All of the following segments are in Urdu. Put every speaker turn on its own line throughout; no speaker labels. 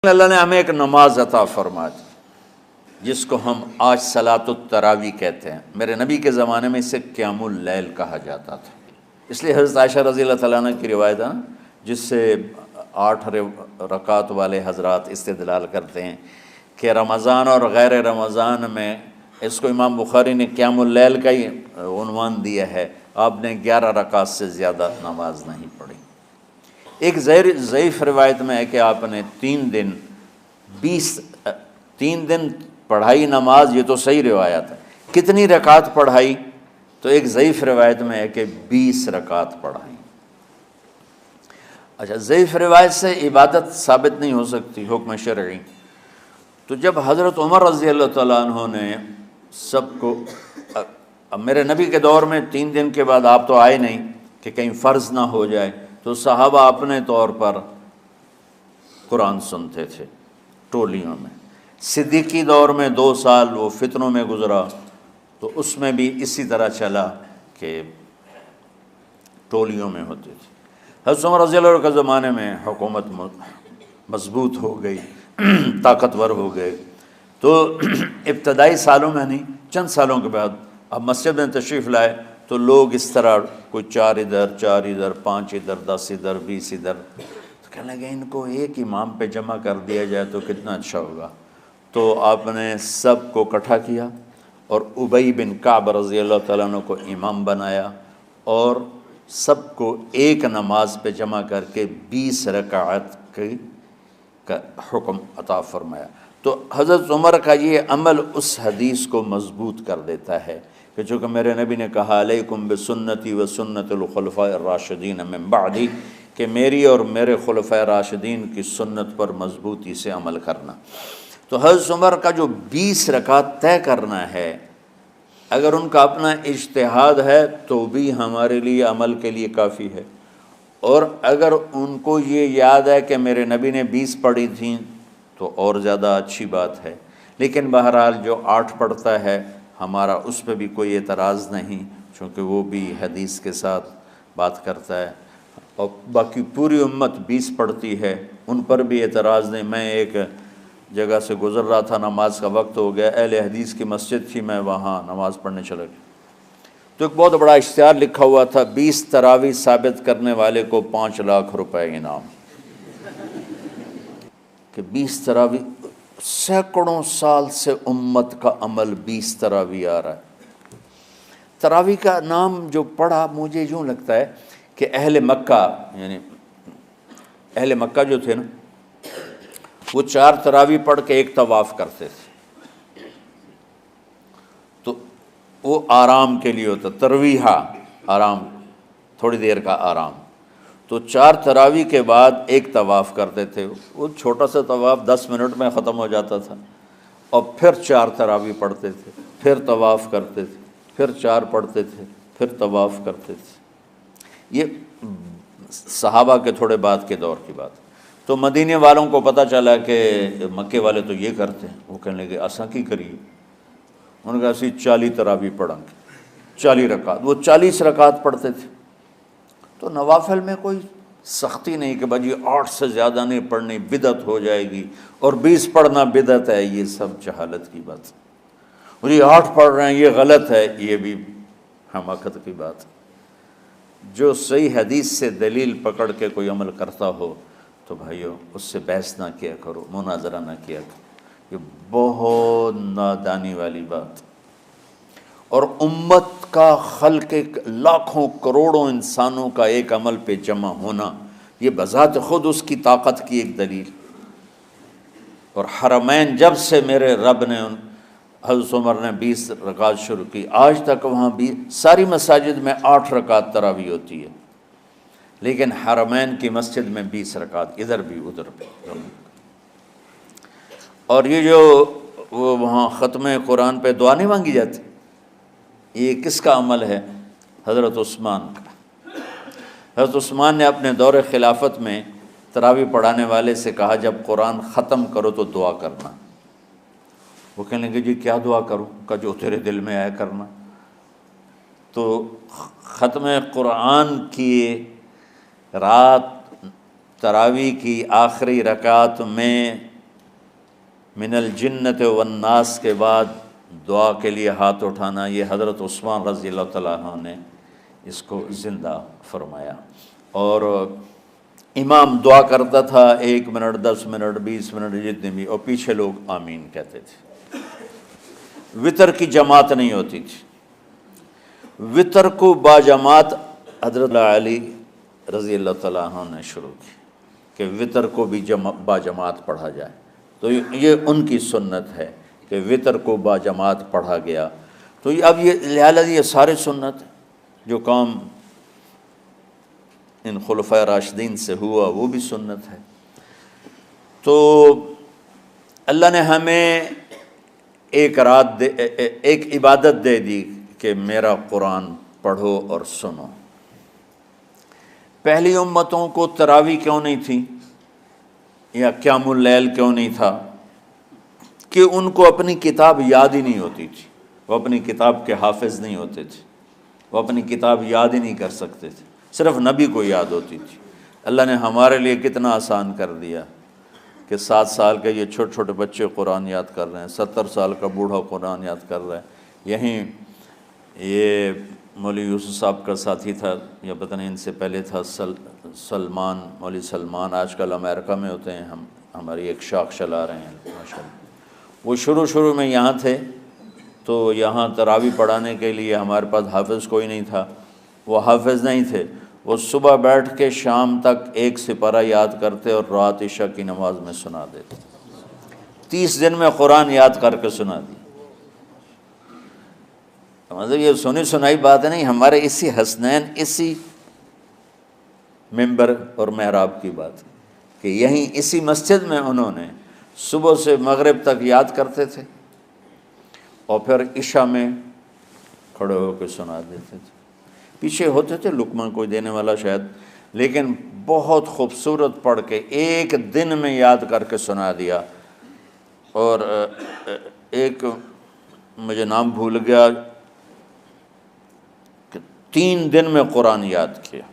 اللہ نے ہمیں ایک نماز عطا فرما دی جس کو ہم آج صلاۃ التراویح کہتے ہیں۔ میرے نبی کے زمانے میں اسے قیام اللیل کہا جاتا تھا، اس لیے حضرت عائشہ رضی اللہ تعالیٰ عنہ کی روایت ہے جس سے 8 رکعت والے حضرات استدلال کرتے ہیں کہ رمضان اور غیر رمضان میں اس کو امام بخاری نے قیام اللیل کا ہی عنوان دیا ہے، آپ نے 11 رکعت سے زیادہ نماز نہیں پڑھی۔ ایک ضعیف روایت میں ہے کہ آپ نے 3 دن پڑھائی نماز، یہ تو صحیح روایت ہے۔ کتنی رکعت پڑھائی؟ تو ایک ضعیف روایت میں ہے کہ 20 رکعت پڑھائی۔ اچھا، ضعیف روایت سے عبادت ثابت نہیں ہو سکتی حکم شرعی، تو جب حضرت عمر رضی اللہ تعالیٰ عنہ نے سب کو، اب میرے نبی کے دور میں 3 دن کے بعد آپ تو آئے نہیں کہ کہیں فرض نہ ہو جائے، تو صحابہ اپنے طور پر قرآن سنتے تھے ٹولیوں میں۔ صدیقی دور میں 2 سال وہ فتنوں میں گزرا، تو اس میں بھی اسی طرح چلا کہ ٹولیوں میں ہوتے تھے۔ حضرت عمر رضی اللہ عنہ کے زمانے میں حکومت مضبوط ہو گئی، طاقتور ہو گئے، تو ابتدائی سالوں میں نہیں، چند سالوں کے بعد اب مسجد میں تشریف لائے تو لوگ اس طرح کوئی 4 ادھر 4 ادھر 5 ادھر 10 ادھر 20 ادھر، تو کہنے لگے ان کو ایک امام پہ جمع کر دیا جائے تو کتنا اچھا ہوگا۔ تو آپ نے سب کو اکٹھا کیا اور ابی بن کعب رضی اللہ تعالیٰ عنہ کو امام بنایا اور سب کو ایک نماز پہ جمع کر کے 20 رکعت کا حکم عطا فرمایا۔ تو حضرت عمر کا یہ عمل اس حدیث کو مضبوط کر دیتا ہے کہ چونکہ میرے نبی نے کہا علیکم بسنتی و سنت الخلفاء الراشدین من بعدی، کہ میری اور میرے خلفاء راشدین کی سنت پر مضبوطی سے عمل کرنا۔ تو حضرت عمر کا جو 20 رکعت طے کرنا ہے، اگر ان کا اپنا اجتہاد ہے تو بھی ہمارے لیے عمل کے لیے کافی ہے، اور اگر ان کو یہ یاد ہے کہ میرے نبی نے 20 پڑھی تھیں تو اور زیادہ اچھی بات ہے۔ لیکن بہرحال جو 8 پڑھتا ہے ہمارا اس پہ بھی کوئی اعتراض نہیں، چونکہ وہ بھی حدیث کے ساتھ بات کرتا ہے، اور باقی پوری امت 20 پڑھتی ہے ان پر بھی اعتراض نہیں۔ میں ایک جگہ سے گزر رہا تھا، نماز کا وقت ہو گیا، اہل حدیث کی مسجد تھی، میں وہاں نماز پڑھنے چلا گیا، تو ایک بہت بڑا اشتہار لکھا ہوا تھا 20 تراویح ثابت کرنے والے کو 5 لاکھ روپے انعام، کہ 20 تراویح، سینکڑوں سال سے امت کا عمل 20 تراویح آ رہا ہے۔ تراویح کا نام جو پڑھا مجھے یوں لگتا ہے کہ اہل مکہ، یعنی اہل مکہ جو تھے نا، وہ 4 تراویح پڑھ کے ایک طواف کرتے تھے، تو وہ آرام کے لیے ہوتا، ترویحہ آرام، تھوڑی دیر کا آرام، تو 4 تراویح کے بعد ایک طواف کرتے تھے، وہ چھوٹا سا طواف 10 منٹ میں ختم ہو جاتا تھا، اور پھر 4 تراویح پڑھتے تھے، پھر طواف کرتے تھے، پھر 4 پڑھتے تھے، پھر طواف کرتے تھے۔ یہ صحابہ کے تھوڑے بعد کے دور کی بات۔ تو مدینے والوں کو پتہ چلا کہ مکے والے تو یہ کرتے ہیں، وہ کہنے لگے اساں کی کریے، انہوں نے کہا اسی 40 تراویح پڑھیں گے، 40 رکعت، وہ 40 رکعت پڑھتے تھے۔ تو نوافل میں کوئی سختی نہیں کہ بھائی 8 سے زیادہ نہیں پڑھنی، بدعت ہو جائے گی، اور 20 پڑھنا بدعت ہے، یہ سب جہالت کی بات ہے، اور یہ 8 پڑھ رہے ہیں یہ غلط ہے، یہ بھی حماقت کی بات ہے۔ جو صحیح حدیث سے دلیل پکڑ کے کوئی عمل کرتا ہو تو بھائیو اس سے بحث نہ کیا کرو، مناظرہ نہ کیا کرو، یہ بہت نادانی والی بات۔ اور امت کا خلق، لاکھوں کروڑوں انسانوں کا ایک عمل پہ جمع ہونا، یہ بذات خود اس کی طاقت کی ایک دلیل۔ اور حرمین جب سے میرے رب نے، حضرت عمر نے 20 رکعت شروع کی، آج تک وہاں بھی ساری مساجد میں 8 رکعت تراویح ہوتی ہے، لیکن حرمین کی مسجد میں 20 رکعت، ادھر بھی ادھر بھی۔ اور یہ جو وہ وہاں ختم قرآن پہ دعا نہیں مانگی جاتی، یہ کس کا عمل ہے؟ حضرت عثمان کا۔ حضرت عثمان نے اپنے دور خلافت میں تراویح پڑھانے والے سے کہا جب قرآن ختم کرو تو دعا کرنا۔ وہ کہنے لگے جی کیا دعا کروں؟ کہ جو تیرے دل میں آیا کرنا۔ تو ختم قرآن کی رات تراویح کی آخری رکعت میں من الجنت والناس کے بعد دعا کے لیے ہاتھ اٹھانا، یہ حضرت عثمان رضی اللہ تعالیٰ عنہ نے اس کو زندہ فرمایا۔ اور امام دعا کرتا تھا 1 منٹ 10 منٹ 20 منٹ جتنے بھی، اور پیچھے لوگ آمین کہتے تھے۔ وطر کی جماعت نہیں ہوتی تھی، وطر کو باجماعت حضرت علی رضی اللہ تعالیٰ عنہ نے شروع کی کہ وطر کو بھی باجماعت پڑھا جائے، تو یہ ان کی سنت ہے کہ وطر کو باجماعت پڑھا گیا۔ تو اب یہ لہٰذا یہ سارے سنت جو کام ان خلفۂ راشدین سے ہوا وہ بھی سنت ہے۔ تو اللہ نے ہمیں ایک عبادت دے دی کہ میرا قرآن پڑھو اور سنو۔ پہلی امتوں کو تراویح کیوں نہیں تھی یا قیام اللیل کیوں نہیں تھا؟ کہ ان کو اپنی کتاب یاد ہی نہیں ہوتی تھی، وہ اپنی کتاب کے حافظ نہیں ہوتے تھے، وہ اپنی کتاب یاد ہی نہیں کر سکتے تھے، صرف نبی کو یاد ہوتی تھی۔ اللہ نے ہمارے لیے کتنا آسان کر دیا کہ 7 سال کے یہ چھوٹے چھوٹے بچے قرآن یاد کر رہے ہیں، 70 سال کا بوڑھا قرآن یاد کر رہا ہے۔ یہیں یہ مولوی یوسف صاحب کا ساتھی تھا، یا پتہ نہیں ان سے پہلے تھا، سلمان، مولوی سلمان، آج کل امریکہ میں ہوتے ہیں، ہماری ایک شاخ چلا رہے ہیں ماشاءاللہ۔ وہ شروع میں یہاں تھے، تو یہاں تراویح پڑھانے کے لیے ہمارے پاس حافظ کوئی نہیں تھا، وہ حافظ نہیں تھے، وہ صبح بیٹھ کے شام تک 1 سپارہ یاد کرتے اور رات عشاء کی نماز میں سنا دیتے۔ 30 دن میں قرآن یاد کر کے سنا دی۔ مطلب یہ سنی سنائی بات نہیں، ہمارے اسی حسنین، اسی ممبر اور محراب کی بات کہ یہیں اسی مسجد میں انہوں نے صبح سے مغرب تک یاد کرتے تھے اور پھر عشاء میں کھڑے ہو کے سنا دیتے تھے۔ پیچھے ہوتے تھے لقمہ کوئی دینے والا شاید، لیکن بہت خوبصورت پڑھ کے 1 دن میں یاد کر کے سنا دیا۔ اور ایک مجھے نام بھول گیا کہ 3 دن میں قرآن یاد کیا،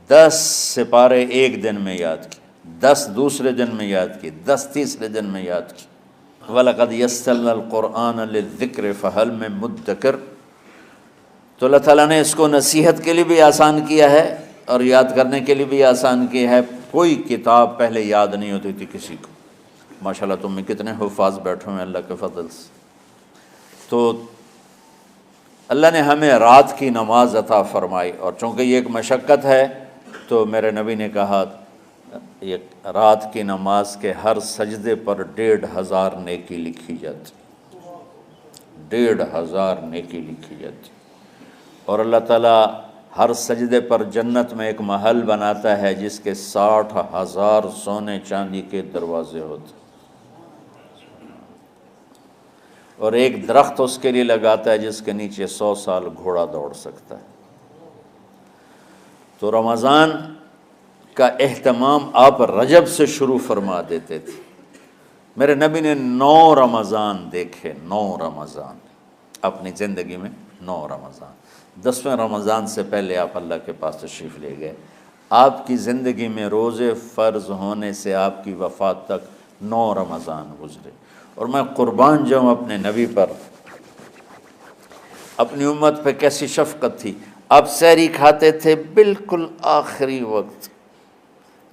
10 سپارے 1 دن میں یاد کیے، 10 دوسرے دن میں یاد کیے، 10 تیسرے دن میں یاد کیے۔ وَلَقَدْ يَسَّرْنَا الْقُرْآنَ لِلذِّكْرِ فَهَلْ مِن مُدَّكِرٍ۔ تو اللہ تعالیٰ نے اس کو نصیحت کے لیے بھی آسان کیا ہے اور یاد کرنے کے لیے بھی آسان کیا ہے۔ کوئی کتاب پہلے یاد نہیں ہوتی تھی کسی کو، ماشاءاللہ تم میں کتنے حفاظ بیٹھے ہیں اللہ کے فضل سے۔ تو اللہ نے ہمیں رات کی نماز عطا فرمائی، اور چونکہ یہ ایک مشقت ہے تو میرے نبی نے کہا یہ رات کی نماز کے ہر سجدے پر 1500 نیکی لکھی جاتی، 1500 نیکی لکھی جاتی۔ اور اللہ تعالیٰ ہر سجدے پر جنت میں ایک محل بناتا ہے جس کے 60,000 سونے چاندی کے دروازے ہوتے، اور ایک درخت اس کے لیے لگاتا ہے جس کے نیچے 100 سال گھوڑا دوڑ سکتا ہے۔ تو رمضان کا اہتمام آپ رجب سے شروع فرما دیتے تھے۔ میرے نبی نے 9 رمضان دیکھے، 9 رمضان اپنی زندگی میں، 9 رمضان۔ 10ویں رمضان سے پہلے آپ اللہ کے پاس تشریف لے گئے۔ آپ کی زندگی میں روزے فرض ہونے سے آپ کی وفات تک 9 رمضان گزرے، اور میں قربان جاؤں اپنے نبی پر، اپنی امت پہ کیسی شفقت تھی۔ آپ سحری کھاتے تھے بالکل آخری وقت،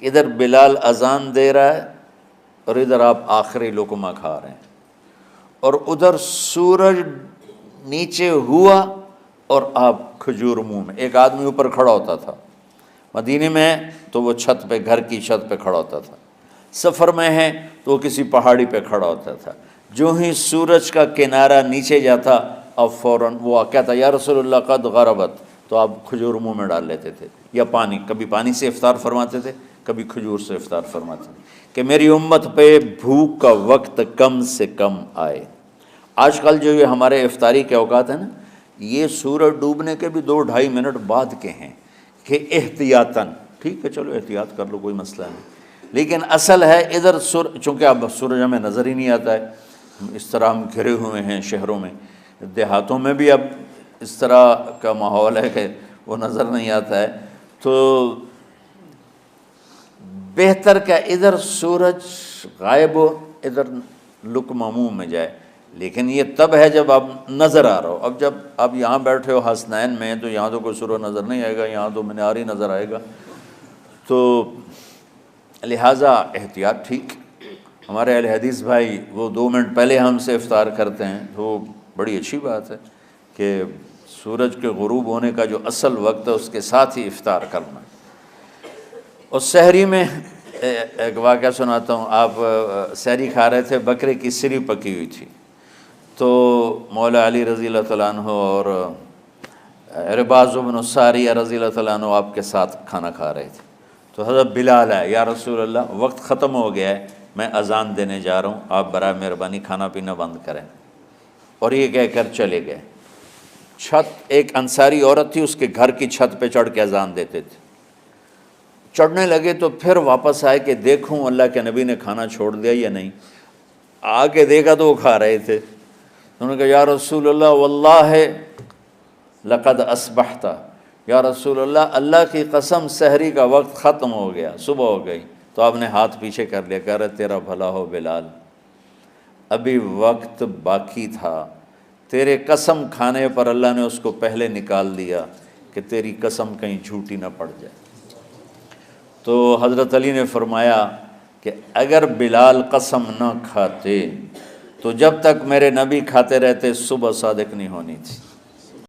ادھر بلال اذان دے رہا ہے اور ادھر آپ آخری لقمہ کھا رہے ہیں، اور ادھر سورج نیچے ہوا اور آپ کھجور منہ میں۔ ایک آدمی اوپر کھڑا ہوتا تھا مدینے میں تو وہ چھت پہ، گھر کی چھت پہ کھڑا ہوتا تھا، سفر میں ہے تو وہ کسی پہاڑی پہ کھڑا ہوتا تھا۔ جو ہی سورج کا کنارہ نیچے جاتا اب فوراً وہ کہتا یا رسول اللہ قد غربت، تو آپ کھجور منہ میں ڈال لیتے تھے، یا پانی، کبھی پانی سے افطار فرماتے تھے، کبھی کھجور سے افطار فرماتے تھے، کہ میری امت پہ بھوک کا وقت کم سے کم آئے۔ آج کل جو یہ ہمارے افطاری کے اوقات ہیں نا، یہ سورج ڈوبنے کے بھی 2-2.5 منٹ بعد کے ہیں کہ احتیاطاً، ٹھیک ہے چلو احتیاط کر لو کوئی مسئلہ نہیں، لیکن اصل ہے ادھر چونکہ اب سورج ہمیں نظر ہی نہیں آتا ہے، اس طرح ہم گھرے ہوئے ہیں شہروں میں، دیہاتوں میں بھی اب اس طرح کا ماحول ہے کہ وہ نظر نہیں آتا ہے، تو بہتر کہ ادھر سورج غائب ہو، ادھر لقمہ منہ میں جائے، لیکن یہ تب ہے جب آپ نظر آ رہا ہو۔ اب جب آپ یہاں بیٹھے ہو حسنین میں تو یہاں تو کوئی سورہ نظر نہیں آئے گا، یہاں تو مینار ہی نظر آئے گا، تو لہٰذا احتیاط ٹھیک۔ ہمارے اہل حدیث بھائی وہ 2 منٹ پہلے ہم سے افطار کرتے ہیں، تو بڑی اچھی بات ہے کہ سورج کے غروب ہونے کا جو اصل وقت ہے اس کے ساتھ ہی افطار کرنا۔ اور سحری میں ایک واقعہ سناتا ہوں۔ آپ سحری کھا رہے تھے، بکرے کی سری پکی ہوئی تھی، تو مولا علی رضی اللہ تعالیٰ عنہ اور عرباض بن ساریہ رضی اللہ تعالیٰ عنہ آپ کے ساتھ کھانا کھا رہے تھے۔ تو حضرت بلال ہے، یا رسول اللہ وقت ختم ہو گیا ہے، میں اذان دینے جا رہا ہوں، آپ برائے مہربانی کھانا پینا بند کریں۔ اور یہ کہہ کر چلے گئے۔ ایک انصاری عورت تھی، اس کے گھر کی چھت پہ چڑھ کے اذان دیتے تھے۔ چڑھنے لگے تو پھر واپس آئے کہ دیکھوں اللہ کے نبی نے کھانا چھوڑ دیا یا نہیں۔ آ کے دیکھا تو وہ کھا رہے تھے۔ انہوں نے کہا یا رسول اللہ واللہ لقد اصبحت، یا رسول اللہ اللہ کی قسم سحری کا وقت ختم ہو گیا، صبح ہو گئی۔ تو آپ نے ہاتھ پیچھے کر لیا، کہہ رہے تیرا بھلا ہو بلال، ابھی وقت باقی تھا، تیرے قسم کھانے پر اللہ نے اس کو پہلے نکال دیا کہ تیری قسم کہیں جھوٹی نہ پڑ جائے۔ تو حضرت علی نے فرمایا کہ اگر بلال قسم نہ کھاتے تو جب تک میرے نبی کھاتے رہتے صبح صادق نہیں ہونی تھی۔